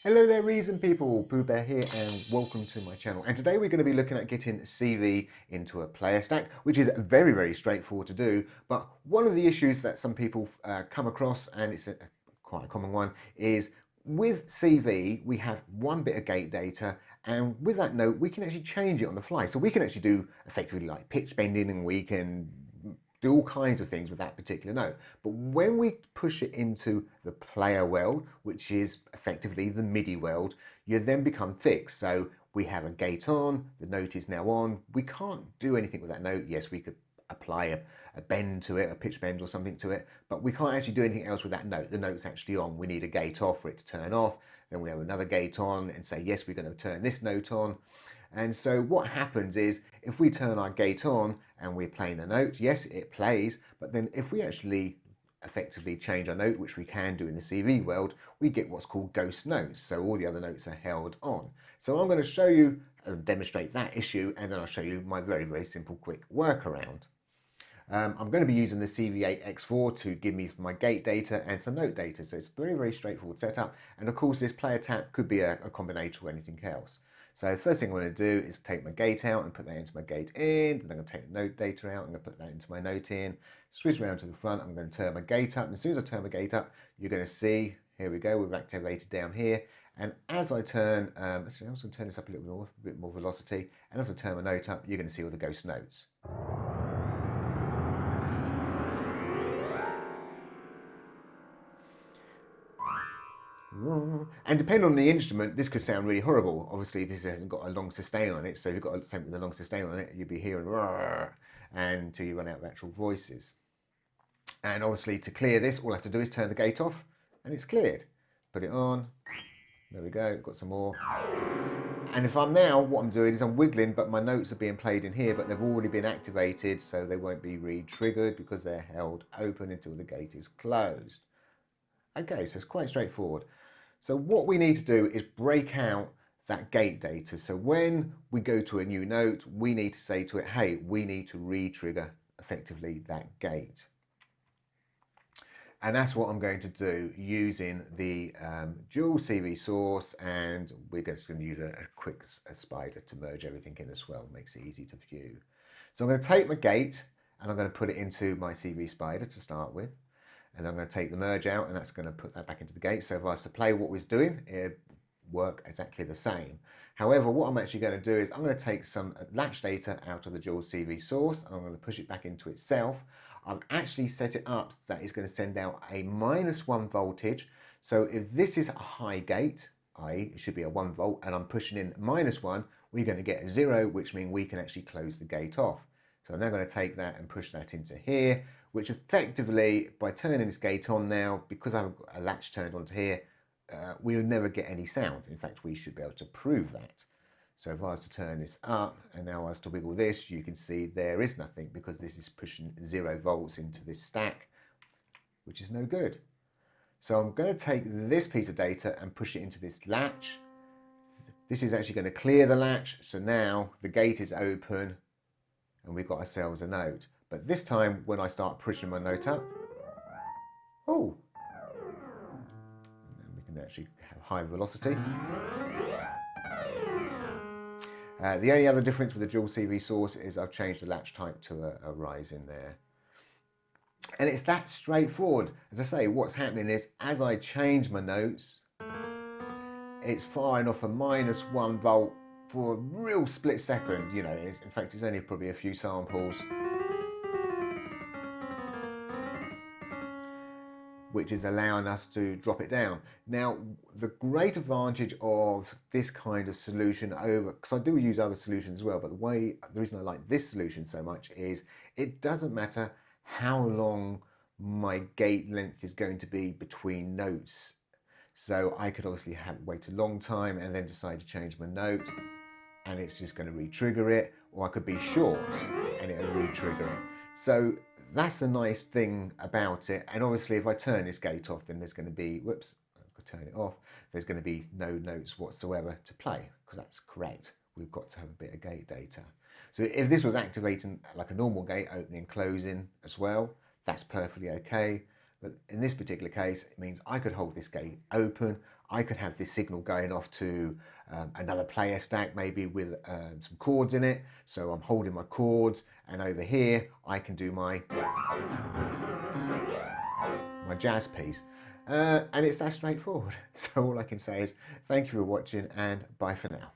Hello there, reason people, PoohBear here and welcome to my channel. And today we're going to be looking at getting CV into a player stack, which is very straightforward to do. But one of the issues that some people come across, and it's quite a common one, is with CV we have one bit of gate data, and with that note we can actually change it on the fly. So we can actually do effectively like pitch bending, and we can do all kinds of things with that particular note. But when we push it into the player world, which is effectively the Midi world, you then become fixed. So we have a gate on, the note is now on. We can't do anything with that note. Yes, we could apply a bend to it, a pitch bend or something to it, but we can't actually do anything else with that note. The note's actually on. We need a gate off for it to turn off. Then we have another gate on and say, yes, we're going to turn this note on. And so what happens is if we turn our gate on and we're playing a note, yes, it plays, but then if we actually effectively change our note, which we can do in the CV world, we get what's called ghost notes. So all the other notes are held on. So I'm going to show you and demonstrate that issue, and then I'll show you my very simple quick workaround. I'm going to be using the CV8X4 to give me my gate data and some note data. So it's very straightforward setup. And of course, this player tap could be a combinator or anything else. So first thing I'm going to do is take my gate out and put that into my gate in. Then I'm going to take the note data out. I'm going to put that into my note in. Switch around to the front. I'm going to turn my gate up. And as soon as I turn my gate up, you're going to see, here we go, we've activated down here. And as I turn, actually I'm also going to turn this up a bit more velocity. And as I turn my note up, you're going to see all the ghost notes. And depending on the instrument, this could sound really horrible. Obviously, this hasn't got a long sustain on it, so if you've got something with a long sustain on it, you'll be hearing until you run out of actual voices. And obviously, to clear this, all I have to do is turn the gate off, and it's cleared. Put it on. There we go. Got some more. And if I'm now, what I'm doing is I'm wiggling, but my notes are being played in here, but they've already been activated, so they won't be re-triggered because they're held open until the gate is closed. Okay, so it's quite straightforward. So what we need to do is break out that gate data. So when we go to a new note, we need to say to it, hey, we need to re-trigger effectively that gate. And that's what I'm going to do using the dual CV source, and we're just going to use a quick spider to merge everything in as well. Makes it easy to view. So I'm going to take my gate and I'm going to put it into my CV spider to start with. And I'm going to take the merge out, and that's going to put that back into the gate. So if I was to play what we're doing, it'd work exactly the same. However, what I'm actually going to do is I'm going to take some latch data out of the dual CV source. I'm going to push it back into itself. I've actually set it up so that it's going to send out a -1 voltage. So if this is a high gate, i.e. it should be a 1 volt, and I'm pushing in -1, we're going to get a 0, which means we can actually close the gate off. So I'm now going to take that and push that into here, which effectively, by turning this gate on now, because I've got a latch turned onto here, we'll never get any sounds. In fact, we should be able to prove that. So if I was to turn this up and now I was to wiggle this, you can see there is nothing because this is pushing 0 volts into this stack, which is no good. So I'm going to take this piece of data and push it into this latch. This is actually going to clear the latch. So now the gate is open and we've got ourselves a note. But this time, when I start pushing my note up, oh, and we can actually have high velocity. The only other difference with the dual CV source is I've changed the latch type to a rise in there. And it's that straightforward. As I say, what's happening is as I change my notes, it's firing off a -1 volt for a real split second. You know, in fact, it's only probably a few samples, which is allowing us to drop it down. Now, the great advantage of this kind of solution over, because I do use other solutions as well, but the reason I like this solution so much is it doesn't matter how long my gate length is going to be between notes. So I could obviously wait a long time and then decide to change my note, and it's just going to re-trigger it, or I could be short and it'll re-trigger it. So that's the nice thing about it. And obviously if I turn this gate off, then there's going to be, whoops, I could turn it off, there's going to be no notes whatsoever to play, because that's correct. We've got to have a bit of gate data. So if this was activating like a normal gate, opening and closing as well, that's perfectly okay. But in this particular case, it means I could hold this gate open. I could have this signal going off to another player stack, maybe with some chords in it. So I'm holding my chords, and over here I can do my jazz piece. And it's that straightforward. So all I can say is thank you for watching, and bye for now.